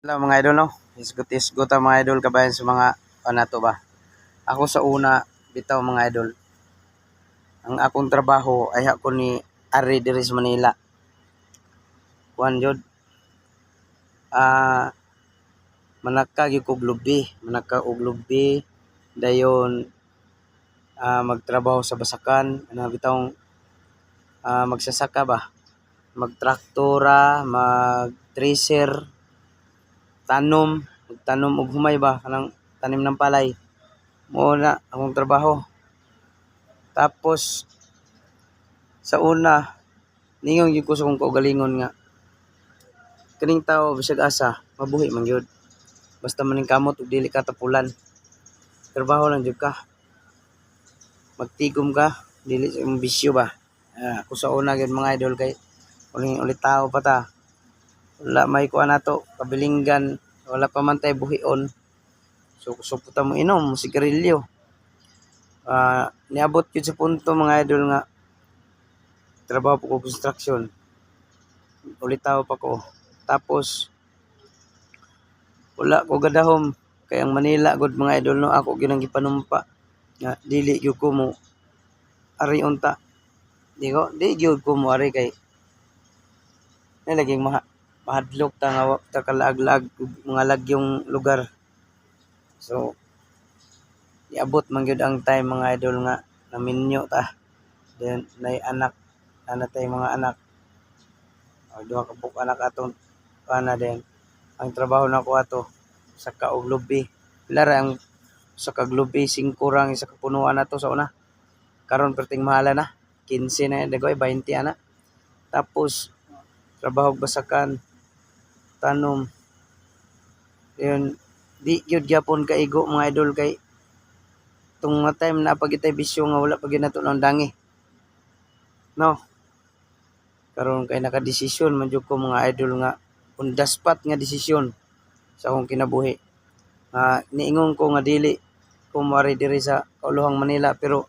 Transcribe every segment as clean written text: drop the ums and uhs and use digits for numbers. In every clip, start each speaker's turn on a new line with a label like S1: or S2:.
S1: Hello mga idol no. Isgot ang mga idol kabayan sa mga panato ba. Ako sa una bitaw mga idol. Ang akong trabaho ay ako ni Ari diri sa Manila. Kuan jud ah manaka gyud kog lubi, manaka og lubi dayon magtrabaho sa basakan, bitawng magsasaka ba, magtraktora, mag-tracer, magtanom og humay ba kanang tanim ng palay. Mao na akong trabaho. Tapos sa una ningon gyud ko sa kong kaugalingon nga kining tawo bisag asa mabuhi man gyud. Basta maningkamot ug dili ka tapulan. Trabaho lang gyud ka. Magtigom ka, dili sa imong bisyo ba. Ako sa una gyud mga idol kay ulit tao pa ta. Wala may kuan nato kabilinggan, wala pa man tay buhion. So puta mo inom sigarilyo. Niabot gyud sa punto mga idol nga trabaho po ko construction. Ulit tao pa ko. Tapos wala ko gadahom kay ang Manila gud mga idol no ako gyud ang gipanumpa. Nga dili gyud ko mo ari unta. Di gyud ko mo ari kay nalaging mahadlok ta nga ta kalaag-laag mga lagyong lugar. So niabot man gyud ang time mga idol nga naminyo ta. Then nay anak tay mga anak. Duha ka buk anak atong ana din. Ang trabaho nako ato sa kaog lubi. Pila ra ang sa kaglubi 5 rang isa ka punuan nato sa una. Karon perting mahala na. 15 na dagoy 20 ana. Tapos trabaho basakan, tanom. Yun, di gyud gyapon kaigo mga idol kay tung nga time na pag itay bisyo nga wala pag nato ng dangi. No. Karon kay nakadesisyon man jud ko mga idol nga on the spot nga desisyon sa akong kinabuhi. Niingon ko nga dili ko mari diri sa Kauluhang Manila pero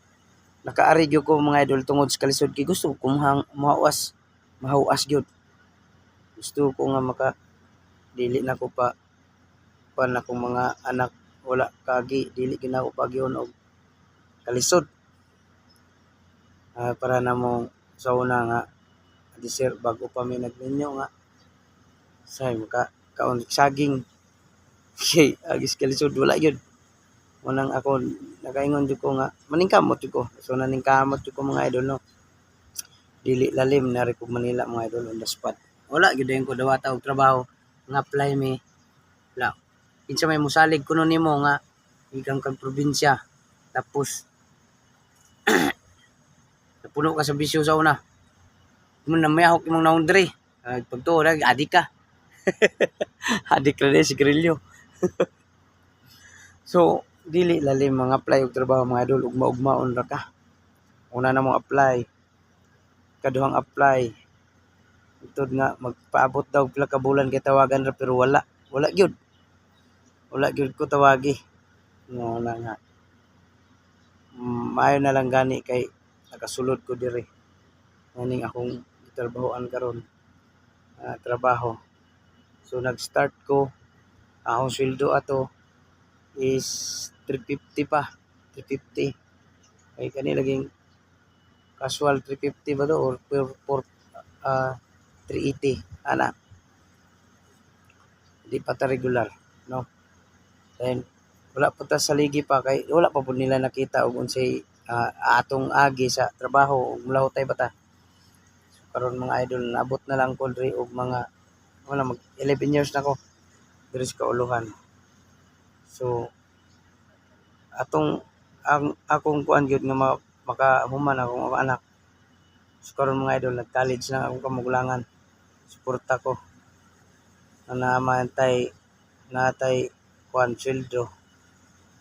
S1: nakaari gyud ko mga idol tungod sa kalisod kay gusto ko mahawas gyud. Gusto ko nga dili na ko pa akong mga anak wala kagi dili gina ko pagyon og kalisod. Para na mo sa una nga deserve bago pa mi nagminyo nga say kaon saging kay agis kalisod wala gyud. Munang ako nakaingon jud ko nga maningkamot jud ko. So naningkamot jud ko mga idol no. Dili lalim na ri ko Manila mga idol on the spot. Wala gyud ko dawata og trabaho nga apply mi. Wala. Kinsa may musalig kuno nimo nga ikang kag probinsya. Tapos napuno ka sa bisyo sa una. Mo na mayahok imong laundry. Pagtuo adik ka. Adik ra din si Grillo. So dili lalim mga apply og trabaho mga idol ugma-ugmaon ra ka. Una na mo apply. Kaduhang apply. Itod nga magpaabot daw pila ka bulan kay tawagan ra pero wala gyud. Wala gyud ko tawagi. No na nga. Maayo na lang gani kay nakasulod ko diri. Maning akong trabahoan karon. Trabaho. So nag-start ko akong sweldo ato is 350 pa. 350. Kay kani laging casual 350 ba do or 380 ana. Di pa ta regular, no? Then wala pa ta saligi pa kay wala pa pud nila nakita og unsay atong agi sa trabaho ug mulahutay ba ta. So, karon mga idol naabot na lang ko diri og mga mag 11 years na ko diri sa Kauluhan. So akong kuan gyud nga makahuman akong mga anak. So karon mga idol nag-college na akong kamugulangan. Suporta ko. Natay kuan sweldo.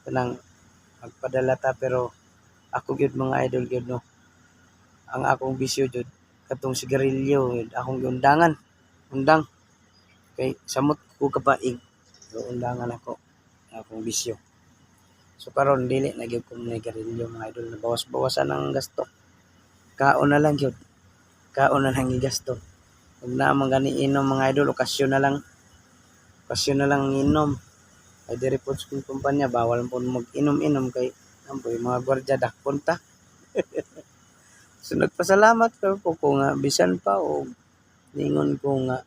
S1: Kanang magpadala ta pero ako gyud mga idol gyud no. Ang akong bisyo gyud katong sigarilyo akong undang kay samot ko kapaig. So undangan ako akong bisyo. So karon dili na gyud ko sigarilyo mga idol na bawas-bawasan ang gasto. Kaon na lang gyud. Kaon na lang igasto. Ug na man gani inom mga idol okasyon na lang. Pasyon na lang inom. Ay diri po sa kumpanya bawal po mag-inom-inom kay ampoy mga gwardiya dakpon ta. So nagpasalamat ko ko nga bisan pa o ningon ko nga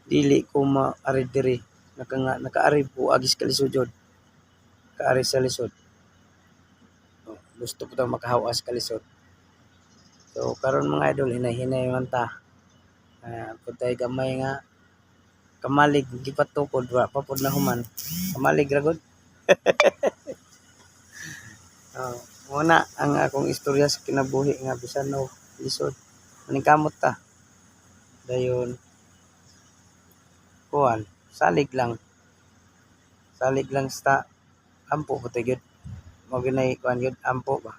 S1: dili ko maari diri nakaari po agis kalisod jud. Kaari sa lisod. Gusto ko daw makahawas kalisod. So karon mga idol hinay-hinay man ta. Putay gamay nga kamalig gipatukod wa pa pud na human. Kamalig ra gud. Muna ang akong istorya sa kinabuhi nga bisan no lisod. Maningkamot ta. Dayon kuan, salig lang. Salig lang sa ampo putay gyud. Mao ginay kuan gyud ampo ba.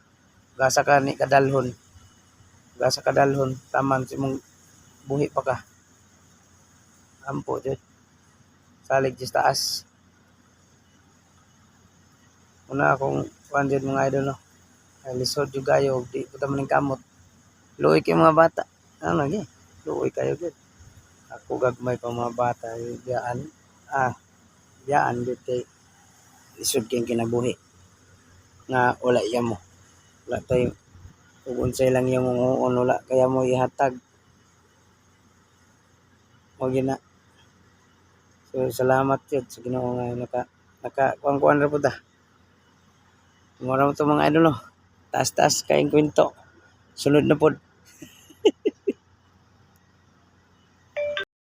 S1: Gasa ka ni kadalhon. Gasa kadalhon taman si mong buhi pa ka. Ampo jud. Salig jud taas. Una akong kuan jud mga idol no. Ay lisod jud kayo di puta maningkamot. Luoy kay mga bata. Ano lagi? Luoy kayo gud. Ako gagmay pa mga bata biyaan. Biyaan jud kay lisod kay kinabuhi. Nga wala iya mo. Wala tayo ug unsay lang yung wala kaya mo ihatag. Mo gina. So salamat jud sa Ginoo nga kuan ra pud ta. Mura mo to mga idol no. Taas-taas kaing kwento. Sunod na pod.